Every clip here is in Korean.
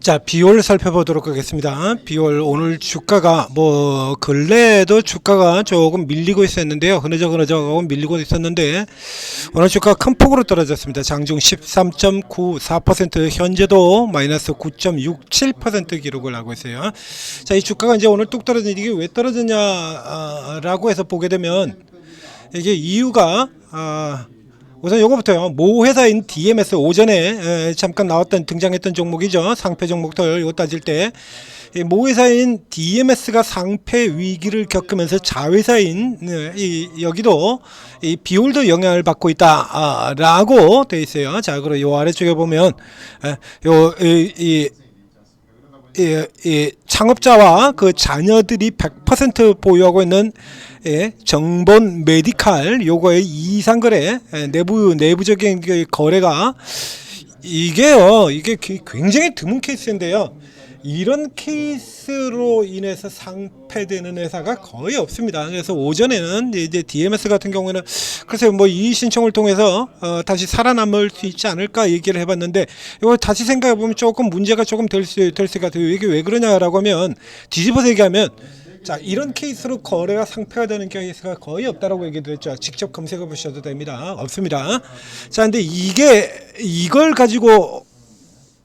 자, 비올 살펴보도록 하겠습니다. 비올 오늘 주가가 근래에도 주가가 조금 밀리고 있었는데요. 흐느적흐느적 밀리고 있었는데 오늘 주가가 큰 폭으로 떨어졌습니다. 장중 13.94%, 현재도 마이너스 9.67% 기록을 하고 있어요. 자, 이 주가가 이제 오늘 뚝 떨어진 이게 왜 떨어졌냐라고 해서 보게 되면 이게 이유가 우선 요거부터요. 모 회사인 DMS 오전에 잠깐 나왔던 등장했던 종목이죠. 상패 종목들 이거 따질 때 모 회사인 DMS가 상패 위기를 겪으면서 자회사인 여기도 이 비올도 영향을 받고 있다라고 돼 있어요. 자, 그리고 요 아래쪽에 보면 이 창업자와 그 자녀들이 100% 보유하고 있는 정본 메디칼 요거의 이상거래 내부적인 거래가 이게 굉장히 드문 케이스인데요. 이런 케이스로 인해서 상폐되는 회사가 거의 없습니다. 그래서 오전에는 이제 DMS 같은 경우에는 글쎄요, 이 신청을 통해서 다시 살아남을 수 있지 않을까 얘기를 해봤는데 이거 다시 생각해 보면 조금 문제가 조금 될 수 같아요. 이게 왜 그러냐라고 하면 뒤집어서 얘기하면 자, 이런 케이스로 거래가 상폐가 되는 케이스가 거의 없다라고 얘기드렸죠. 직접 검색해 보셔도 됩니다. 없습니다. 자, 근데 이걸 가지고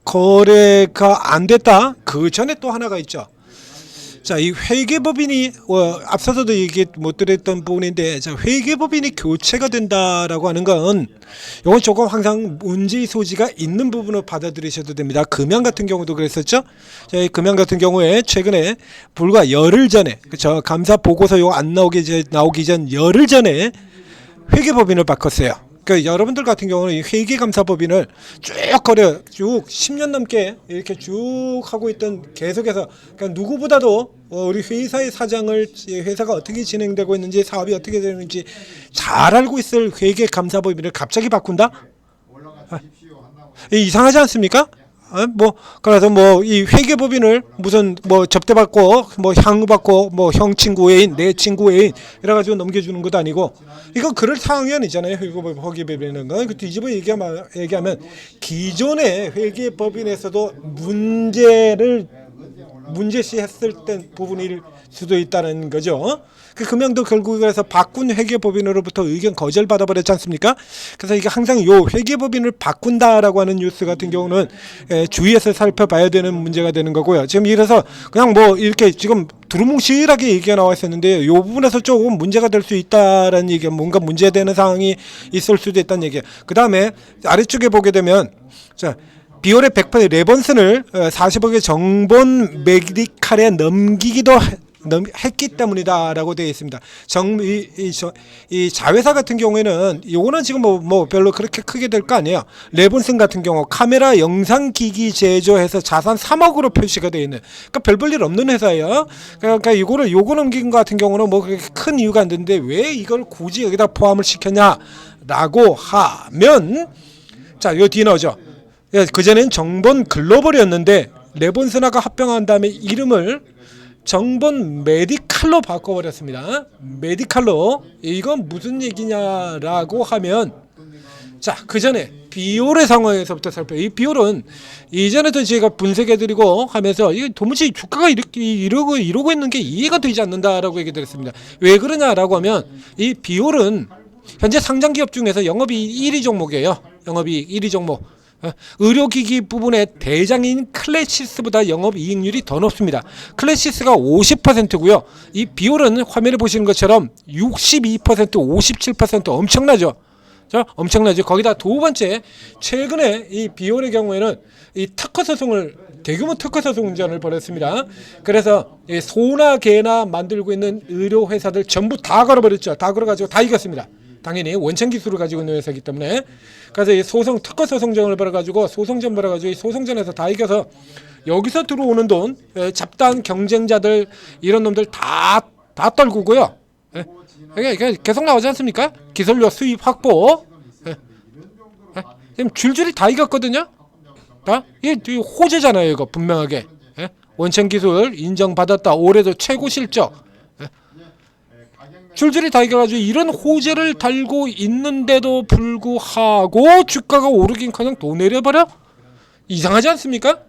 거래가 안 됐다. 그 전에 또 하나가 있죠. 자, 이 회계법인이 앞서서도 얘기 못 드렸던 부분인데, 자, 회계법인이 교체가 된다라고 하는 건 이건 조금 항상 문제의 소지가 있는 부분으로 받아들이셔도 됩니다. 금양 같은 경우도 그랬었죠. 자, 이 금양 같은 경우에 최근에 불과 열흘 전에, 그렇죠, 감사 보고서 요거 안 나오기 전 열흘 전에 회계법인을 바꿨어요. 그러니까 여러분들 같은 경우는 회계감사법인을 쭉 10년 넘게 이렇게 쭉 하고 있던 계속해서 그러니까 누구보다도 우리 회사의 사장을 회사가 어떻게 진행되고 있는지 사업이 어떻게 되는지 잘 알고 있을 회계감사법인을 갑자기 바꾼다? 이상하지 않습니까? 그래서 이 회계법인을 무슨 접대받고 향후받고 형 친구 애인 내 친구 애인 이래가지고 넘겨주는 것도 아니고 이건 그럴 상황이 아니잖아요. 회계법인은 그 뒤집어 얘기하면 기존의 회계법인에서도 문제시했을 때 부분일 수도 있다는 거죠. 그 금양도 결국에 그래서 바꾼 회계법인으로부터 의견 거절 받아버렸지 않습니까? 그래서 이게 항상 요 회계법인을 바꾼다라고 하는 뉴스 같은 경우는 주의해서 살펴봐야 되는 문제가 되는 거고요. 지금 이래서 그냥 이렇게 지금 두루뭉실하게 얘기가 나와 있었는데 요 부분에서 조금 문제가 될 수 있다라는 얘기가 뭔가 문제되는 상황이 있을 수도 있다는 얘기예요. 그 다음에 아래쪽에 보게 되면 자, 비올의 100% 레번슨을 40억의 정본 메디칼에 넘기기도 했기 때문이다라고 되어 있습니다. 이 자회사 같은 경우에는 요거는 지금 별로 그렇게 크게 될 거 아니에요. 레본슨 같은 경우 카메라 영상기기 제조해서 자산 3억으로 표시가 되어 있는, 그러니까 별 볼 일 없는 회사예요. 그러니까 요거 넘긴 것 같은 경우는 그렇게 큰 이유가 안 되는데 왜 이걸 굳이 여기다 포함을 시켰냐라고 하면 자, 요 뒤에 나오죠. 그전엔 정본 글로벌이었는데 레본슨하고 합병한 다음에 이름을 정본 메디칼로 바꿔버렸습니다. 메디칼로. 이건 무슨 얘기냐라고 하면 자, 그 전에 비올의 상황에서부터 이 비올은 이전에도 제가 분석해드리고 하면서 이게 도무지 주가가 이러고 있는 게 이해가 되지 않는다라고 얘기 드렸습니다. 왜 그러냐라고 하면 이 비올은 현재 상장기업 중에서 영업이익 1위 종목이에요. 영업이익 1위 종목. 의료기기 부분의 대장인 클래시스보다 영업이익률이 더 높습니다. 클래시스가 50%고요. 이 비올은 화면에 보시는 것처럼 62%, 57% 엄청나죠. 엄청나죠. 거기다 두 번째, 최근에 이 비올의 경우에는 이 대규모 특허 소송전을 벌였습니다. 그래서 소나 개나 만들고 있는 의료 회사들 전부 다 걸어버렸죠. 다 걸어가지고 다 이겼습니다. 당연히 원천 기술을 가지고 있는 회사이기 때문에. 그래서 이 특허 소송전을 벌여가지고 이 소송전에서 다 이겨서 여기서 들어오는 돈, 잡다한 경쟁자들 이런 놈들 다 떨구고요. 이게 계속 나오지 않습니까? 기술료 수입 확보. 지금 줄줄이 다 이겼거든요. 이게 호재잖아요. 이거 분명하게. 원천 기술 인정받았다. 올해도 최고 실적. 줄줄이 다 이겨가지고 이런 호재를 달고 있는데도 불구하고 주가가 오르긴커녕 또 내려버려? 이상하지 않습니까?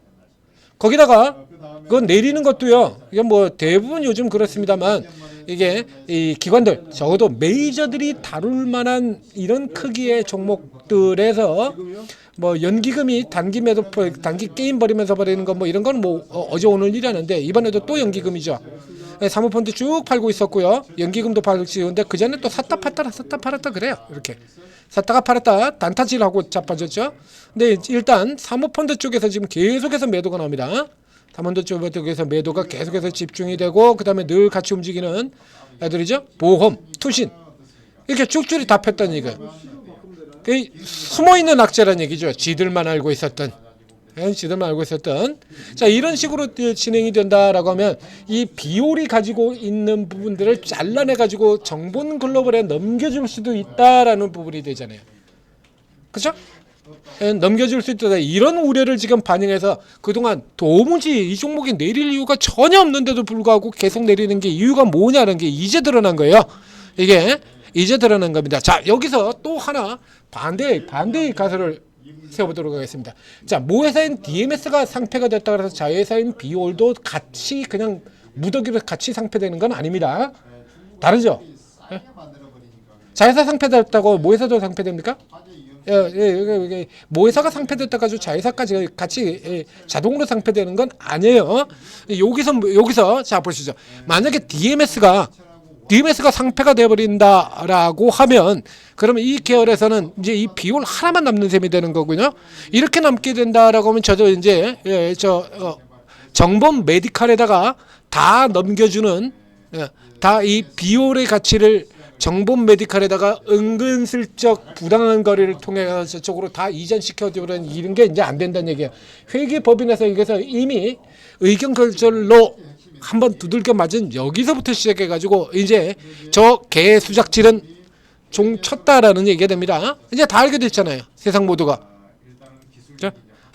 거기다가 그건 내리는 것도요. 이게 뭐 대부분 요즘 그렇습니다만 이게 이 기관들 적어도 메이저들이 다룰 만한 이런 크기의 종목들에서 뭐 연기금이 단기 매도 단기 게임 벌이면서 벌이는 거 뭐 이런 건 뭐 어제 오늘 일하는데 이번에도 또 연기금이죠. 사모펀드 쭉 팔고 있었고요. 연기금도 팔고 있는데 그 전에 또 샀다 팔았다 그래요. 이렇게 샀다가 팔았다 단타질하고 자빠졌죠. 근데 일단 사모펀드 쪽에서 지금 계속해서 매도가 나옵니다. 사모펀드 쪽에서 매도가 계속해서 집중이 되고 그다음에 늘 같이 움직이는 애들이죠. 보험, 투신 이렇게 쭉줄이 다 폈다는 얘기예요. 숨어있는 악재라는 얘기죠. 지들만 알고 있었던. 자, 이런 식으로 진행이 된다라고 하면 이 비올이 가지고 있는 부분들을 잘라내 가지고 정본 글로벌에 넘겨줄 수도 있다라는 부분이 되잖아요. 그렇죠? 넘겨줄 수 있다. 이런 우려를 지금 반영해서 그동안 도무지 이 종목이 내릴 이유가 전혀 없는데도 불구하고 계속 내리는 게 이유가 뭐냐는 게 이제 드러난 거예요. 이게 이제 드러난 겁니다. 자, 여기서 또 하나 반대의 가설을 세워보도록 하겠습니다. 자, 모회사인 DMS가 상패가 됐다 그래서 자회사인 비올도 같이 그냥 무더기로 같이 상패되는 건 아닙니다. 다르죠? 예? 자회사 상패됐다고 모회사도 상패됩니까? 모회사가 상패됐다 가지고 자회사까지 같이 자동으로 상패되는 건 아니에요. 여기서 자 보시죠. 만약에 DMS가 상패가 되어버린다라고 하면 그러면 이 계열에서는 이제 이 비올 하나만 남는 셈이 되는 거군요. 이렇게 남게 된다라고 하면 저도 이제 정범 메디칼에다가 다 넘겨주는 다 이 비올의 가치를 정범 메디칼에다가 은근슬쩍 부당한 거래를 통해서 저쪽으로 다 이전시켜주는 이런 게 이제 안 된다는 얘기예요. 회계법인에서 여기서 이미 의견 결절로 한번 두들겨 맞은 여기서부터 시작해가지고 이제 저 개 수작질은 종 쳤다라는 얘기가 됩니다. 이제 다 알게 됐잖아요. 세상 모두가.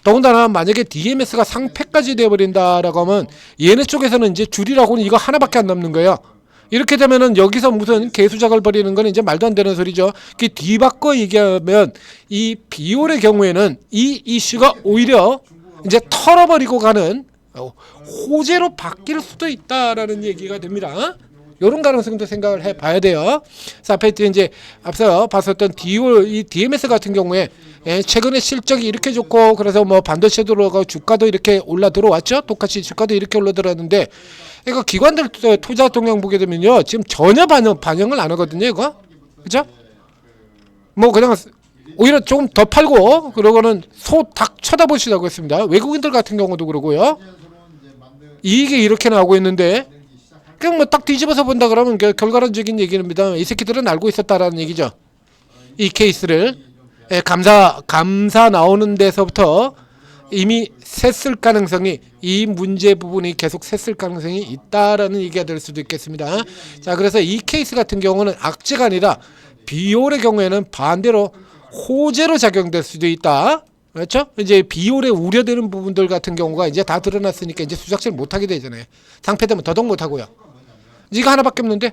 더군다나 만약에 DMS가 상패까지 되어버린다라고 하면 얘네 쪽에서는 이제 줄이라고는 이거 하나밖에 안 남는 거예요. 이렇게 되면은 여기서 무슨 개수작을 벌이는 건 이제 말도 안 되는 소리죠. 그 뒤바꿔 얘기하면 이 비올의 경우에는 이 이슈가 오히려 이제 털어버리고 가는 호재로 바뀔 수도 있다라는 얘기가 됩니다. 이런 가능성도 생각을 해봐야 돼요. 그래서 앞에 이제 앞서 봤었던 이 DMS 같은 경우에 최근에 실적이 이렇게 좋고 그래서 뭐 반도체도 주가도 이렇게 올라 들어왔죠. 똑같이 주가도 이렇게 올라 들어왔는데 이거 기관들 투자 동향 보게 되면요 지금 전혀 반영을 안 하거든요. 이거 그죠? 뭐 그냥 오히려 조금 더 팔고 그러고는 소 닭 쳐다보시라고 했습니다. 외국인들 같은 경우도 그러고요. 이익이 이렇게 나오고 있는데 그냥 뭐 딱 뒤집어서 본다 그러면 결과론적인 얘기입니다. 이 새끼들은 알고 있었다라는 얘기죠. 이 케이스를 감사 나오는 데서부터 이미 샜을 가능성이 이 문제 부분이 계속 샜을 가능성이 있다라는 얘기가 될 수도 있겠습니다. 자, 그래서 이 케이스 같은 경우는 악재가 아니라 비올의 경우에는 반대로 호재로 작용될 수도 있다. 그렇죠? 이제 비올에 우려되는 부분들 같은 경우가 이제 다 드러났으니까 이제 수작질 못하게 되잖아요. 상패되면 더더욱 못하고요. 이거 하나밖에 없는데,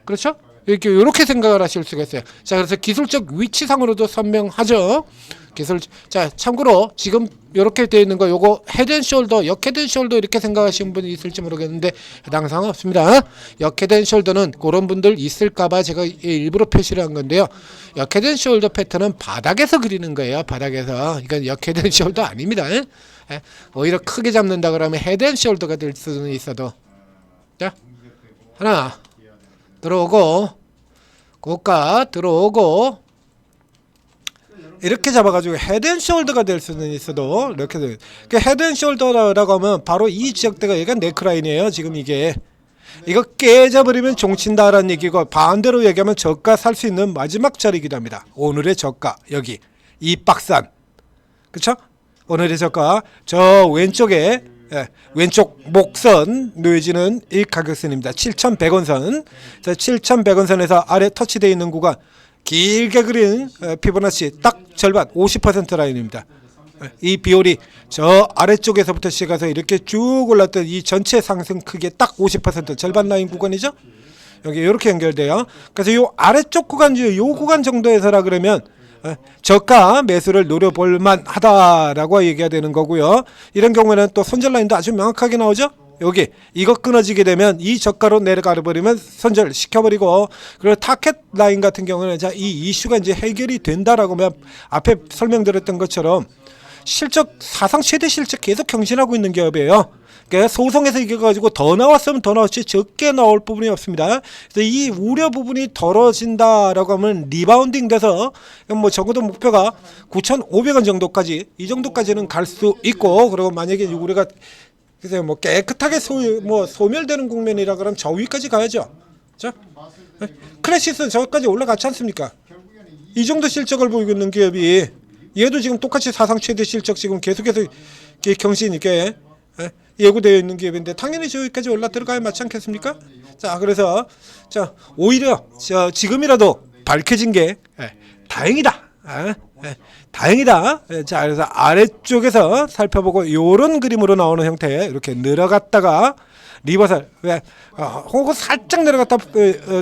그렇죠? 이렇게 생각을 하실 수가 있어요. 자, 그래서 기술적 위치상으로도 선명하죠. 자, 참고로 지금 이렇게 되어 있는 거 요거 헤드앤숄더, 역헤드앤숄더 이렇게 생각하시는 분이 있을지 모르겠는데 해당 사항 없습니다. 역헤드앤숄더는 그런 분들 있을까봐 제가 일부러 표시를 한 건데요. 역헤드앤숄더 패턴은 바닥에서 그리는 거예요. 바닥에서. 이건 역헤드앤숄더 아닙니다. 오히려 크게 잡는다 그러면 헤드앤숄더가 될 수는 있어도. 자, 하나 들어오고 고가 들어오고 이렇게 잡아가지고 헤드앤숄더가 될 수는 있어도 이렇게 돼. 그 헤드앤숄더라고 하면 바로 이 지역대가 얘가 네크라인이에요. 지금 이게 이거 깨져버리면 종친다라는 얘기고 반대로 얘기하면 저가 살 수 있는 마지막 자리이기도 합니다. 오늘의 저가 여기 이 박산 그쵸? 오늘의 저가 저 왼쪽에 왼쪽 목선 내지는 이 가격선입니다. 7,100원 선. 7,100원 선에서 아래 터치되어 있는 구간 길게 그린 피보나치 딱 절반 50% 라인입니다. 이 비올이 저 아래쪽에서부터 시작해서 이렇게 쭉 올랐던 이 전체 상승 크기의 딱 50% 절반 라인 구간이죠. 여기 이렇게 연결돼요. 그래서 이 아래쪽 구간, 요 구간 정도에서라 그러면 저가 매수를 노려볼 만하다라고 얘기가 되는 거고요. 이런 경우에는 또 손절 라인도 아주 명확하게 나오죠. 여기 이거 끊어지게 되면 이 저가로 내려가 버리면 손절 시켜버리고, 그리고 타켓 라인 같은 경우는 자, 이 이슈가 이제 해결이 된다라고 하면 앞에 설명드렸던 것처럼 실적 사상 최대 실적 계속 경신하고 있는 기업이에요. 그러니까 소송에서 이겨가지고 더 나왔으면 더 나왔지 적게 나올 부분이 없습니다. 그래서 이 우려 부분이 덜어진다라고 하면 리바운딩 돼서 뭐 적어도 목표가 9,500원 정도까지, 이 정도까지는 갈 수 있고, 그리고 만약에 우리가 그래서 뭐 깨끗하게 소멸되는 국면이라 그러면 저 위까지 가야죠. 자, 크래시스 저까지 올라갔지 않습니까? 이 정도 실적을 보이고 있는 기업이, 얘도 지금 똑같이 사상 최대 실적 지금 계속해서 경신 있게 예고되어 있는 기업인데 당연히 저기까지 올라 들어가야 맞지 않겠습니까? 자, 그래서 자, 오히려 지금이라도 밝혀진 게 다행이다. 다행이다. 자, 그래서 아래쪽에서 살펴보고 요런 그림으로 나오는 형태, 이렇게 내려갔다가 리버설, 혹은 살짝 내려갔다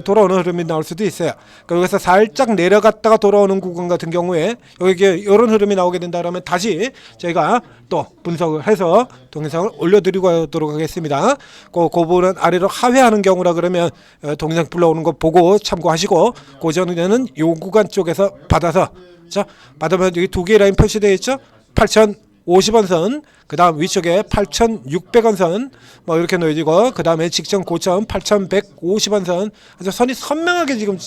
돌아오는 흐름이 나올 수도 있어요. 그래서 살짝 내려갔다가 돌아오는 구간 같은 경우에 여기 이런 흐름이 나오게 된다 그러면 다시 저희가 또 분석을 해서 동영상을 올려드리도록 하겠습니다. 그 부분은 아래로 하회하는 경우라 그러면 동영상 불러오는 거 보고 참고하시고, 그 전에는 요 구간 쪽에서 받아서, 자, 받으면 여기 두 개의 라인 표시되어 있죠. 8,050원 선, 그 다음 위쪽에 8,600원 선, 뭐 이렇게 놓여지고, 그 다음에 직전 고점 8,150원 선, 아주 선이 선명하게 지금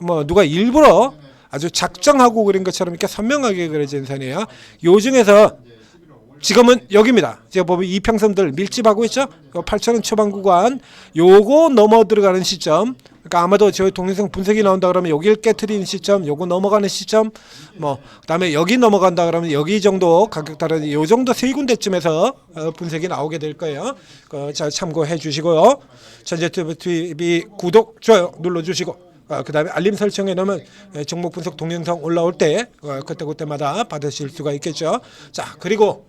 뭐 누가 일부러 아주 작정하고 그린 것처럼 이렇게 선명하게 그려진 선이에요. 요 중에서 지금은 여기입니다. 제가 보면 이평선들 밀집하고 있죠. 8,000원 초반 구간, 요거 넘어 들어가는 시점, 그러니까 아마도 저희 동영상 분석이 나온다 그러면 여기를 깨트리는 시점, 요거 넘어가는 시점, 뭐 그다음에 여기 넘어간다 그러면 여기 정도 가격 따라 요 정도 세 군데쯤에서 분석이 나오게 될 거예요. 잘 참고해 주시고요. 전재TV 구독, 좋아요 눌러 주시고, 그 다음에 알림 설정해 놓으면 종목 분석 동영상 올라올 때 그때마다 받으실 수가 있겠죠. 자, 그리고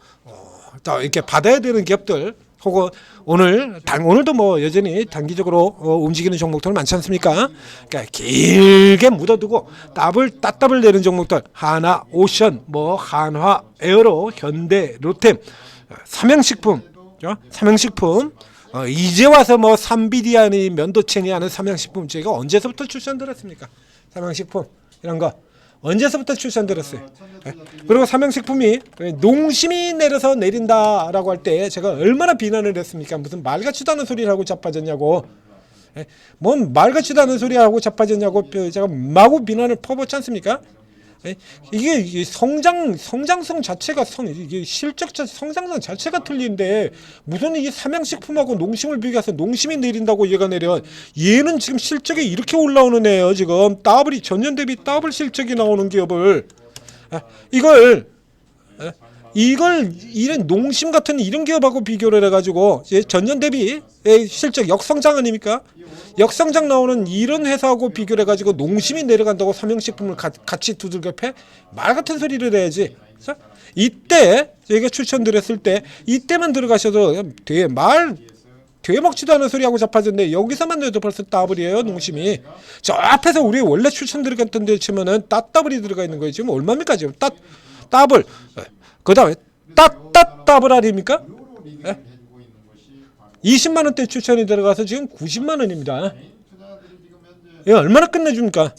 또 이렇게 받아야 되는 기업들, 혹은 오늘도 뭐 여전히 단기적으로 움직이는 종목들 많지 않습니까? 그러니까 길게 묻어두고 따블 내는 종목들, 하나, 오션, 뭐 한화, 에어로, 현대, 롯템, 삼양식품, 이제 와서 뭐 삼비디아니 면도체니 하는 삼양식품 제가 언제서부터 추천드렸습니까? 삼양식품 이런 거 언제서부터 추천드렸어요. 그리고 삼양식품이 농심이 내려서 내린다라고 할 때 제가 얼마나 비난을 했습니까? 무슨 말 같지도 않은 소리를 하고 자빠졌냐고. 뭔 말 같지도 않은 소리 하고 자빠졌냐고 제가 마구 비난을 퍼붓지 않습니까? 이게 성장성 자체가 이게 실적 성장성 자체가 틀린데, 무슨 이 삼양식품하고 농심을 비교해서 농심이 내린다고 얘가 내려. 얘는 지금 실적이 이렇게 올라오는 애예요. 지금 더블이 전년 대비 더블 실적이 나오는 기업을 이런 농심 같은 이런 기업하고 비교를 해가지고 전년 대비 실적 역성장 아닙니까? 역성장 나오는 이런 회사하고 비교를 해가지고 농심이 내려간다고 삼양식품을 같이 두들겨 패? 말 같은 소리를 해야지. 이때 저희가 추천드렸을 때 이때만 들어가셔도 되게 먹지도 않은 소리하고 자빠졌는데 여기서만 해도 벌써 더블이에요. 농심이 저 앞에서 우리 원래 추천드렸던 데 치면은 따더블이 들어가 있는 거예요. 지금 얼마입니까? 지금 더블, 그 다음에 더블 아닙니까? 20만원대 추천이 들어가서 지금 90만원입니다. 예, 얼마나 끝내줍니까?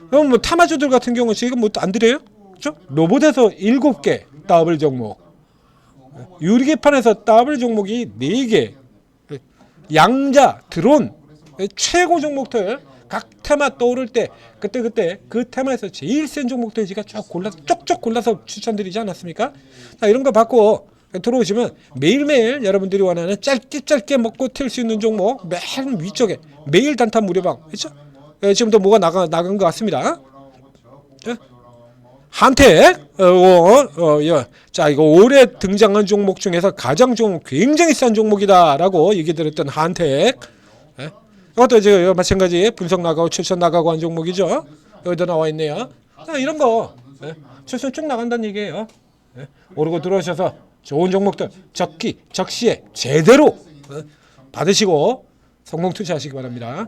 그럼 뭐 타마주들 같은 경우 지금 뭐 안 드려요? 그렇죠? 로봇에서 7개 더블 종목, 유리개판에서 더블 종목이 4개, 양자, 드론, 최고 종목들 각 테마 떠오를 때 그때 그 테마에서 제일 센 종목들 제가 쪽쪽 골라서 추천드리지 않았습니까? 자, 이런 거 받고 들어오시면 매일매일 여러분들이 원하는 짧게 먹고 튈 수 있는 종목 맨 위쪽에 매일 단타 무료방, 그렇죠? 지금도 뭐가 나간 것 같습니다. 한택, 자, 이거 올해 등장한 종목 중에서 가장 굉장히 싼 종목이다라고 얘기 드렸던 한택. 이것도 이제 마찬가지 분석 나가고 추천 나가고 한 종목이죠. 여기도 나와 있네요. 자, 이런 거 추천 쭉 나간다는 얘기예요. 오르고 들어오셔서 좋은 종목들 적시에 제대로 받으시고 성공 투자하시기 바랍니다.